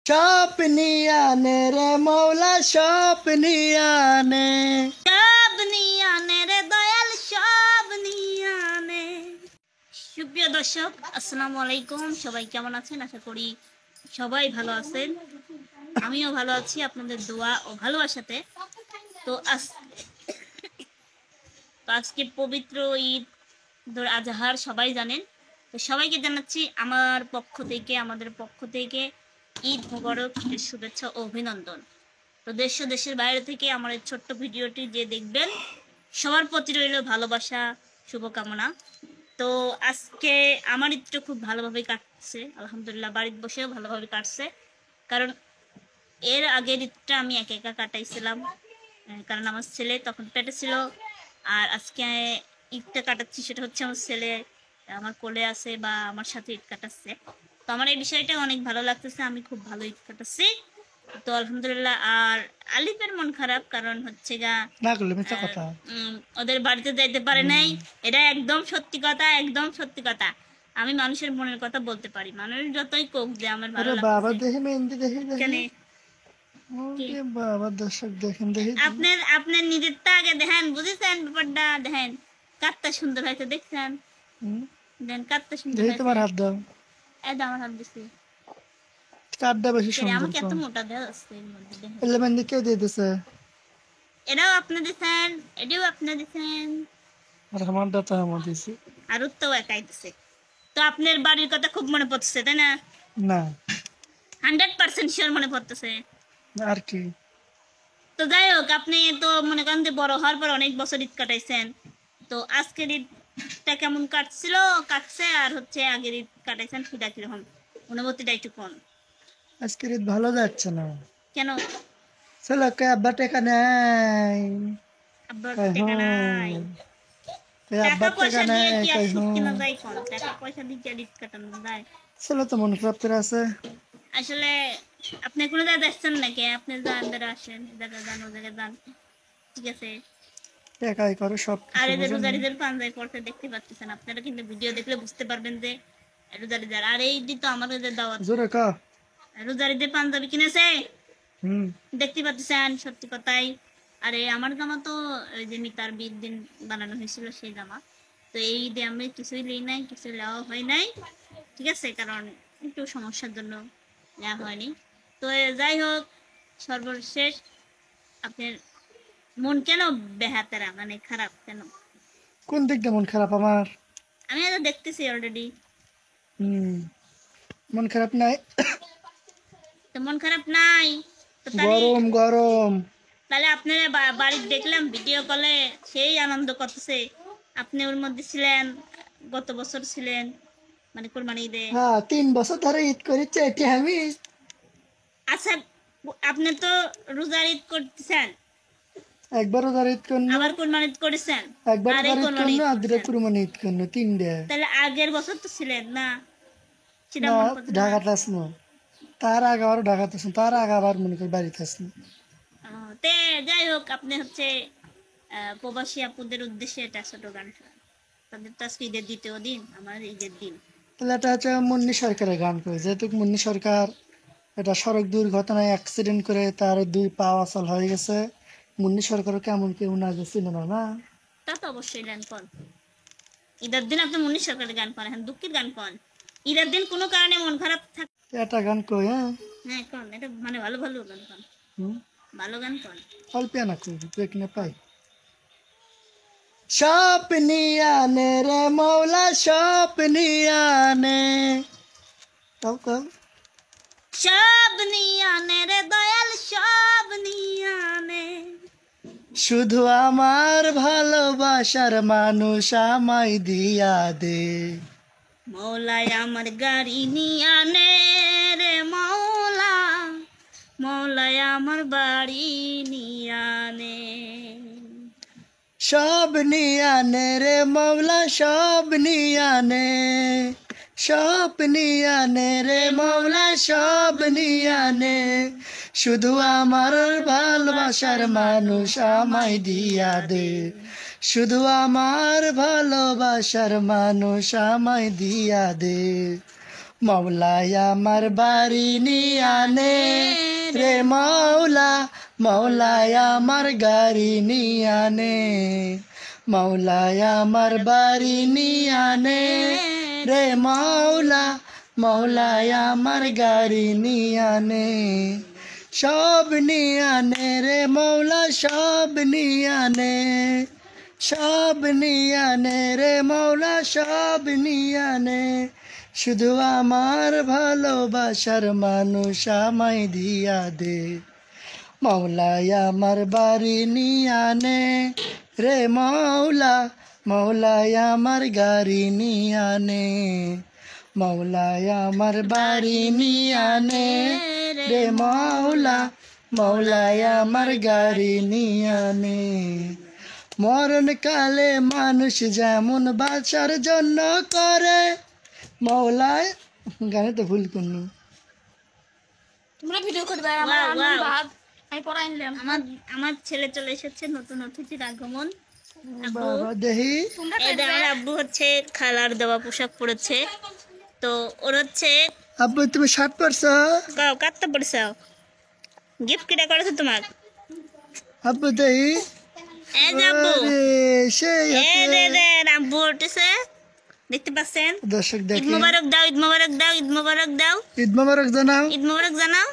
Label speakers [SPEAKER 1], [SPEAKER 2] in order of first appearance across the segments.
[SPEAKER 1] সব নিয়ে আনে রে মৌলা, সব নিয়ে আনে।
[SPEAKER 2] সব নিয়ে আনে রে দয়াল, সব নিয়ে আনে। সুপ্রিয় দর্শক, আসসালামু আলাইকুম। সবাই কেমন আছেন? আশা করি সবাই ভালো আছেন। আমিও ভালো আছি আপনাদের দোয়া ও ভালোবাসাতে। তো আজকে পবিত্র ঈদ আজহার সবাই জানেন। তো সবাইকে জানাচ্ছি আমার পক্ষ থেকে, আমাদের পক্ষ থেকে ঈদ মোবারক, শুভেচ্ছা ও অভিনন্দন। তো দেশ ও দেশের বাইরে থেকে আমার এই ছোট্ট ভিডিওটি যে দেখবেন, সবার প্রতি রইল ভালোবাসা, শুভকামনা। তো আজকে আমার ঈদটা খুব ভালোভাবে কাটছে, আলহামদুলিল্লাহ। বাড়িতে বসেও ভালোভাবে কাটছে, কারণ এর আগের ঈদটা আমি একা একা কাটাইছিলাম, কারণ আমার ছেলে তখন পেটে ছিল। আর আজকে ঈদটা কাটাচ্ছি, সেটা হচ্ছে আমার ছেলে আমার কোলে আছে বা আমার সাথে ঈদ কাটাচ্ছে। তো আমার এই বিষয়টা অনেক ভালো লাগতেছে, আমি খুব ভালো ঈদ কাটাচ্ছি, তো আলহামদুলিল্লাহ। আর আলিফের মন খারাপ, কারণ হচ্ছে
[SPEAKER 1] না করলে মিথ্যা কথা।
[SPEAKER 2] ওদের বাড়িতে যাইতে পারে নাই। এটা একদম সত্যি কথা, একদম সত্যি কথা। আমি মানুষের মনের কথা বলতে পারি, মানুষ যতই কোক যে আমার ভালো
[SPEAKER 1] আরে বাবা,
[SPEAKER 2] লাগছে।
[SPEAKER 1] দেখে মেহেন্দি, দেখে
[SPEAKER 2] কেন
[SPEAKER 1] দেখে।
[SPEAKER 2] কি
[SPEAKER 1] ওরে বাবা, দর্শক দেখেন, দেখে
[SPEAKER 2] আপনার আপনার নিজেরটা আগে দেখেন, বুঝেছেন ব্যাপারটা? দেখেন কাটটা সুন্দর হয়েছে, দেখছেন? দেখেন কাটটা সুন্দর
[SPEAKER 1] দেখি
[SPEAKER 2] হয়েছে।
[SPEAKER 1] তোমার হাত দাও।
[SPEAKER 2] এই আমার হাত দিছি।
[SPEAKER 1] কাঠটা বেশি
[SPEAKER 2] কেন
[SPEAKER 1] সুন্দর
[SPEAKER 2] আমাকে
[SPEAKER 1] তো।
[SPEAKER 2] এত মোটা দেওয়া যাচ্ছে এর মধ্যে? দেখেন,
[SPEAKER 1] এলে মেহেন্দি কে দিয়ে দিছে?
[SPEAKER 2] এটাও আপনি দিছেন, এটাও আপনি দিছেন,
[SPEAKER 1] আর আমারটা তো আমার দিছে।
[SPEAKER 2] আর তো একাই দিছে। তো আপনার বাড়ির কথা খুব মনে পড়তেছে, তাই না?
[SPEAKER 1] না,
[SPEAKER 2] 100% শিওর মনে পড়তেছে।
[SPEAKER 1] আর কি।
[SPEAKER 2] তো যাই হোক, আপনি তো মনে করেন যে বড় হওয়ার পর অনেক বছর ঈদ কাটাইছেন। তো আজকের ঈদটা কেমন কাটছে, আর হচ্ছে আগের ঈদ কাটাইছেন, সেটা কিরকম অনুভূতিটা একটু কোন?
[SPEAKER 1] আজকের ঈদ ভালো যাচ্ছে না।
[SPEAKER 2] কেন?
[SPEAKER 1] চলো কে আব্বা টাকা নেই।
[SPEAKER 2] আব্বার
[SPEAKER 1] কই
[SPEAKER 2] টাকা নাই?
[SPEAKER 1] হুম।
[SPEAKER 2] টাকা
[SPEAKER 1] আব্বার টাকা
[SPEAKER 2] পয়সা দিয়ে
[SPEAKER 1] নেই,
[SPEAKER 2] কি আর
[SPEAKER 1] কই
[SPEAKER 2] সুখ
[SPEAKER 1] হুম।
[SPEAKER 2] কেনা যায়? কোন টাকা পয়সা দিয়ে কি আর ঈদ কাটানো যায়?
[SPEAKER 1] ছেলে তো মন খারাপ করে আছে।
[SPEAKER 2] আসলে আপনি কোনো জায়গায় দেখছেন নাকি? আপনি যান, বেড়ে আসেন, এ জায়গায় যান, ও জায়গায় যান, ঠিক আছে।
[SPEAKER 1] একাই করে সব
[SPEAKER 2] আর
[SPEAKER 1] কিছু,
[SPEAKER 2] এই যে
[SPEAKER 1] বুঝেন।
[SPEAKER 2] রোজারিদের পাঞ্জাবি পড়তে দেখতে পাচ্ছেন, আপনারা কিন্তু ভিডিও দেখলে বুঝতে পারবেন যে রোজারিদের। আর এই দিন তো আমার ওদের দাওয়াত,
[SPEAKER 1] জোরে কা।
[SPEAKER 2] রোজারিদের পাঞ্জাবি কিনেছে,
[SPEAKER 1] হুম।
[SPEAKER 2] দেখতে পাচ্ছেন, সত্যি কথাই। আরে আমার জামা তো ওই যে মিতার বিয়ের দিন বানানো হয়েছিল, সেই জামা। তো এই ঈদে আমি কিছুই নেই নাই, কিছু নেওয়া হয় নাই, ঠিক আছে, কারণ একটু সমস্যার জন্য নেওয়া হয়নি। তো যাই হোক, সর্বশেষ আপনার মন কেন বেহাতেরা, মানে খারাপ কেন?
[SPEAKER 1] কোন দিকটা মন খারাপ আমার?
[SPEAKER 2] আমি তো দেখতেছি অলরেডি।
[SPEAKER 1] হুম। মন খারাপ নাই।
[SPEAKER 2] তো মন খারাপ নাই? তো তাহলে
[SPEAKER 1] গরম গরম।
[SPEAKER 2] তাহলে আপনারা বাড়ির দেখলাম ভিডিও কলে সেই আনন্দ করতেছে। আপনি ওর মধ্যে ছিলেন, গত বছর ছিলেন, মানে কোরবানি ঈদে।
[SPEAKER 1] হ্যাঁ, 3 বছর ধরে ঈদ করেছে এটি আমি।
[SPEAKER 2] আচ্ছা, আপনি তো রোজার ঈদ করতেছেন,
[SPEAKER 1] একবারও ধরে ঈদ করলো।
[SPEAKER 2] আবার কোরবানি ঈদ করেছেন,
[SPEAKER 1] একবার
[SPEAKER 2] আর এই
[SPEAKER 1] ধরে ঈদ
[SPEAKER 2] কোরবানি
[SPEAKER 1] করলো,
[SPEAKER 2] ঈদ
[SPEAKER 1] আর দুটো
[SPEAKER 2] করছেন।
[SPEAKER 1] কুরবানি ঈদ করলো, 3 ডে।
[SPEAKER 2] তাহলে আগের বছর তো ছিলেন না, সেটা
[SPEAKER 1] না,
[SPEAKER 2] মনে পড়ছে না?
[SPEAKER 1] ঢাকাতে আসলো। তার আগে আবার ঢাকাতে আসলো, তার আগে আবার মনে করি বাড়িতে আসলো।
[SPEAKER 2] তে যাই হোক, আপনি হচ্ছে প্রবাসী আপুদের উদ্দেশ্যে এটা ছোট গান শোনান। তাদের তো আজকে ঈদের দ্বিতীয় দিন, আমার ঈদের দিন।
[SPEAKER 1] তাহলে এটা হচ্ছে মুন্নি সরকারের গান করে, যেহেতু মুন্নি সরকার এটা সড়ক দুর্ঘটনায় অ্যাক্সিডেন্ট করে তার 2 পা অচল হয়ে গেছে। মুন্নি সরকারও কেমন কেউ না গেছিল না না।
[SPEAKER 2] তা তো অবশ্যই গান কন। ঈদের দিন আপনি মুন্নি সরকারের গান কন, এখন দুঃখের গান কন। ঈদের দিন কোনো কারণে মন খারাপ থাক,
[SPEAKER 1] এটা গান কই, হ্যাঁ।
[SPEAKER 2] হ্যাঁ কন, এটা মানে ভালো ভালো গান কন,
[SPEAKER 1] হুম।
[SPEAKER 2] ভালো গান কন,
[SPEAKER 1] অল্প না কই, তুই কিনে
[SPEAKER 2] কন।
[SPEAKER 1] পাই। সব নিয়ে আনে রে মৌলা, সব নিয়ে আনে। Cow cow.
[SPEAKER 2] সব নিয়ে আনে রে দয়াল, সব নিয়ে আনে।
[SPEAKER 1] শুধু আমার ভালোবাসার মানুষ আমায় দিয়া দে।
[SPEAKER 2] মৌলায় আমার গাড়ি নিয়ে আনে রে মৌলা, মৌলায় আমার বাড়ি নিয়ে আনে।
[SPEAKER 1] সব নিয়ে আনে রে মৌলা, সব নিয়ে আনে। সব নিয়ে আনে রে মৌলা, সব নিয়ে আনে। শুধু আমার ভালোবাসার মানুষ আমায় দিয়া দে। শুধু আমার ভালোবাসার মানুষ আমায় দিয়া দে। মৌলাই আমার বাড়ি নিয়ে আনে রে মাওলা, মৌলাই আমার গাড়ি নিয়ে আনে, মৌলাই আমার বাড়ি নিয়ে আনে রে মাওলা, মৌলাই আমার গাড়ি নিয়ে আনে, সব নিয়ে আনে রে মৌলা, সব নিয়ে আনে, সব নিয়ে আনে রে মৌলা, সব নিয়ে আনে, শুধু আমার ভালোবাসার মানুষ আমায় দিয়া দে, মৌলাই আমার বাড়ি নিয়ে আনে রে মৌলা, মৌলাই আমার গাড়ি নিয়ে আনে, মৌলাই আমার বাড়ি নিয়ে আনে রে মৌলা, মৌলাই আমার গাড়ি নিয়ে আনে, মরণকালে মানুষ যেমন বাঁচার জন্য করে, মৌলায় গানে তো ভুল করনু,
[SPEAKER 3] তোমরা ভিডিও করবে
[SPEAKER 2] Wow,
[SPEAKER 3] আমার আনন্দ
[SPEAKER 2] wow.
[SPEAKER 3] ভাব আমি পড়াই নিলাম।
[SPEAKER 2] আমার আমার ছেলে চলে এসেছে, নতুন অতিথির আগমন। আব্বু,
[SPEAKER 1] বাবা দেহি
[SPEAKER 3] তোমরা
[SPEAKER 2] এই যে আমার আব্বু হচ্ছে খালার দেওয়া পোশাক পরেছে, তো ওর হচ্ছে
[SPEAKER 1] আব্বু তুমি শার্ট পরছো,
[SPEAKER 2] কাটতে পড়ছে, গিফট কিটা করেছে তোমার?
[SPEAKER 1] আব্বু দেহি
[SPEAKER 2] এই যে আব্বু,
[SPEAKER 1] আরে সেই
[SPEAKER 2] এই রে রে আব্বু উঠেছে, দেখতে পাচ্ছেন?
[SPEAKER 1] দর্শক
[SPEAKER 2] ঈদ
[SPEAKER 1] দেখে
[SPEAKER 2] মোবারক দাও, ঈদ মোবারক দাও, ঈদ মোবারক দাও,
[SPEAKER 1] ঈদ মোবারক জানাও,
[SPEAKER 2] ঈদ মোবারক জানাও।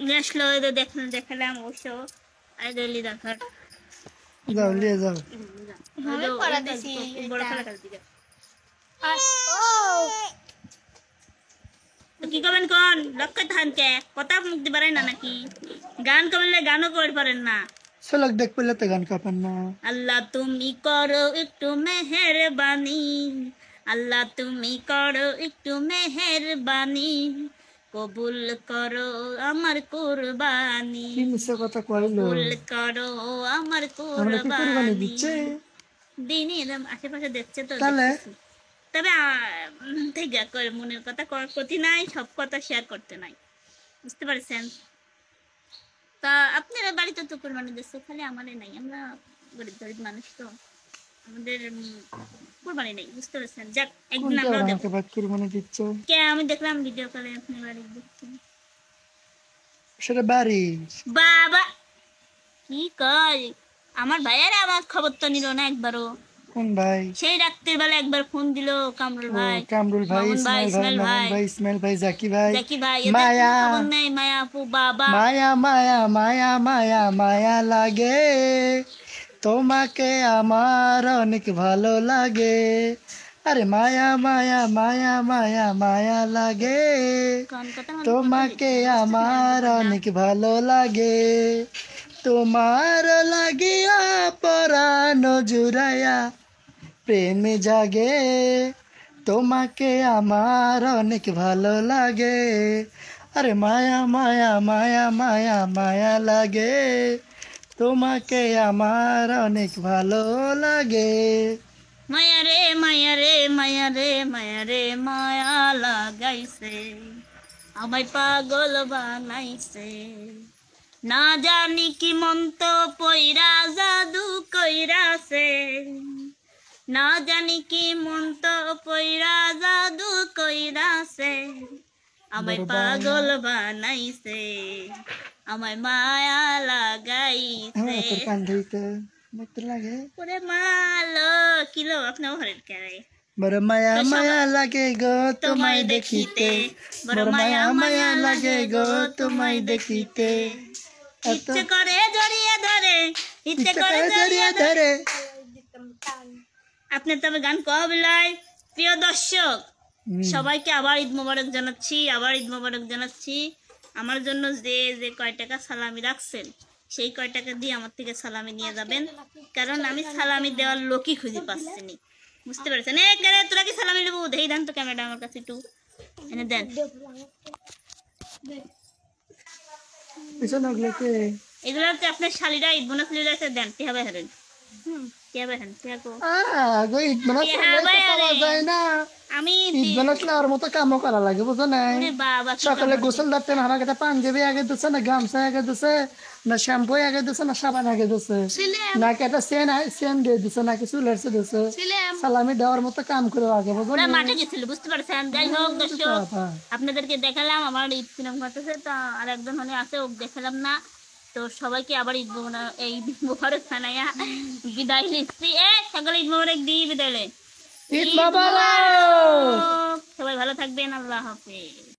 [SPEAKER 2] নিয়ে আসলো, এই যে দেখালাম অবশ্য, আর ডেলি দেখার
[SPEAKER 1] যাও লিয়ে যাও,
[SPEAKER 3] আমি পড়া দিছি
[SPEAKER 2] বড় খালার দিকে।
[SPEAKER 3] ও
[SPEAKER 2] তো কি করবেন কোন লক্ষ্য থানকে কথা মুক্তি পারেন না নাকি? গান করলে গানও করতে পারেন না।
[SPEAKER 1] ঝলক দেখ পেলে তো গান কাপেন না,
[SPEAKER 2] আল্লাহ তুমি করো একটু মেহেরবানি, আল্লাহ তুমি করো একটু মেহেরবানি, কবুল করো আমার কুরবানি,
[SPEAKER 1] কি মিছে কথা কইলো,
[SPEAKER 2] কবুল করো আমার
[SPEAKER 1] আমরা কি কুরবানি
[SPEAKER 2] কুরবানি।
[SPEAKER 1] দিচ্ছে
[SPEAKER 2] দিনই এরম আশেপাশে দেখছে তো,
[SPEAKER 1] তাহলে?
[SPEAKER 2] দেখতেছি। তবে থেকে করে মনের কথা ক্ষতি নাই, সব কথা শেয়ার করতে নাই, বুঝতে পারছেন? তা আপনারা বাড়িতে তো কোরবানি দিচ্ছে, খালি আমাদের নাই, আমরা গরিব গরিব মানুষ তো, আমাদের কোরবানি নেই, বুঝতে পারছেন? যাক, একদিন
[SPEAKER 1] কোনটা
[SPEAKER 2] আমরাও দেবো।
[SPEAKER 1] আমাকে বাদ কুরবানি দিচ্ছে,
[SPEAKER 2] কে আমি দেখলাম ভিডিও কলে আপনি বাড়ি দেখছেন।
[SPEAKER 1] সেটা বাড়ি
[SPEAKER 2] বাবা কি কয়, আমার ভাইয়ের আমার খবর তো নিল না একবারও।
[SPEAKER 1] কোন ভাই,
[SPEAKER 2] সেই রাত্রির বেলা একবার ফোন দিল কামরুল
[SPEAKER 1] ও
[SPEAKER 2] ভাই,
[SPEAKER 1] কামরুল ভাই,
[SPEAKER 2] মামুন ভাই,
[SPEAKER 1] ইসমাইল ভাই, মামুন ভাই, ইসমাইল ভাই, জাকি ভাই,
[SPEAKER 2] জাকি ভাই, এদের
[SPEAKER 1] মায়া,
[SPEAKER 2] কোনো খবর নেই, মায়া আপু, বাবা।
[SPEAKER 1] মায়া মায়া মায়া মায়া মায়া লাগে, তোমাকে আমার অনেক ভালো লাগে, আরে মায়া মায়া মায়া মায়া মায়া লাগে,
[SPEAKER 2] কোন কথা আমার
[SPEAKER 1] তোমাকে আমার অনেক ভালো লাগে, তোমার লাগিয়া পরানো জুড়াইয়া প্রেম জাগে, তোমাকে আমার অনেক ভালো লাগে, আরে মায়া মায়া মায়া মায়া মায়া লাগে, তোমাকে আমার অনেক ভালো লাগে,
[SPEAKER 2] মায়া রে মায়া রে মায়া রে মায়া রে মায়া লাগাইছে, আমায় পাগল বানাইছে, না জানি কি মন্ত পয়রা জাদু কইরাছে, না জানি কি মন্ত পয়রা জাদু কইরাছে, আমায় পাগল বানাইছে, আমায় মায়া লাগাইছে।
[SPEAKER 1] তোর কান ধুইতে দেখতে লাগে,
[SPEAKER 2] ওরে মালো কিলো আপনার ঘরের কেড়ে
[SPEAKER 1] বড় মায়া মায়া লাগে গো তোমায় দেখিতে, বড় মায়া মায়া লাগে গো তোমায় দেখিতে, এত
[SPEAKER 2] ইচ্ছে করে জড়িয়ে ধরে, ইচ্ছে করে জড়িয়ে
[SPEAKER 1] জড়িয়ে
[SPEAKER 2] ধরে।
[SPEAKER 1] ধরে,
[SPEAKER 2] আপনার তবে গান কহবিলাই। প্রিয় দর্শক,
[SPEAKER 1] হুম,
[SPEAKER 2] সবাইকে আবার ঈদ মোবারক জানাচ্ছি, আবার ঈদ মোবারক জানাচ্ছি। আমার জন্য যে যে কয় টাকা সালামি রাখছেন, সেই কয় টাকা দিয়ে আমার থেকে সালামি নিয়ে যাবেন, কারণ আমি সালামি দেওয়ার লোকই খুঁজে পাচ্ছি নি, বুঝতে পারছেন? এ কেরে তোরা কি সালামি নেবো? দেখি দেন তো ক্যামেরাটা আমার কাছে একটু এনে দেন।
[SPEAKER 1] পিছনে ওগুলোকে
[SPEAKER 2] এগুলো হচ্ছে আপনার শালিরা ঈদ বোনাস লিলে আছে, দেন টিহাবে হারেন, টিহাবে হারেন, টিহাকো
[SPEAKER 1] গো ঈদ মানে
[SPEAKER 2] টিহাবে
[SPEAKER 1] পাওয়া
[SPEAKER 2] হারেন।
[SPEAKER 1] যায় না,
[SPEAKER 2] আমি
[SPEAKER 1] ঈদ বানাসলে আর মতো কামও করা লাগে বুঝো না
[SPEAKER 2] ওরে বাবা কি
[SPEAKER 1] সকালে
[SPEAKER 2] কামড়
[SPEAKER 1] গোসল ধরতে না হারা একটা পাঞ্জাবি আগে দিচ্ছে না গামছা আগে দিচ্ছে না শ্যাম্পু আগে দিচ্ছে না সাবান আগে দিচ্ছে
[SPEAKER 3] ছিলাম
[SPEAKER 1] নাকি একটা সেন দিয়ে দিচ্ছে নাকি চুলের সে দিচ্ছে
[SPEAKER 3] ছিলাম
[SPEAKER 1] সালামি দেওয়ার মতো কাম করে আগে বুঝো
[SPEAKER 2] ওরা
[SPEAKER 1] না
[SPEAKER 2] মাঠে গেছিল বুঝতে পারছেন যাই হোক দর্শক আপনাদেরকে দেখালাম আমার ঈদ সিনেমা করতেছে তো আর একজন হলে আছে ও দেখালাম না তো সবাইকে আবার এই ঈদ মোবারক জানাইয়া বিদায় নিচ্ছি সকলে ঈদ মোবারক দিয়ে বিদায়
[SPEAKER 1] ঈদ মোবারক
[SPEAKER 2] সবাই ভালো থাকবেন আল্লাহ হাফেজ।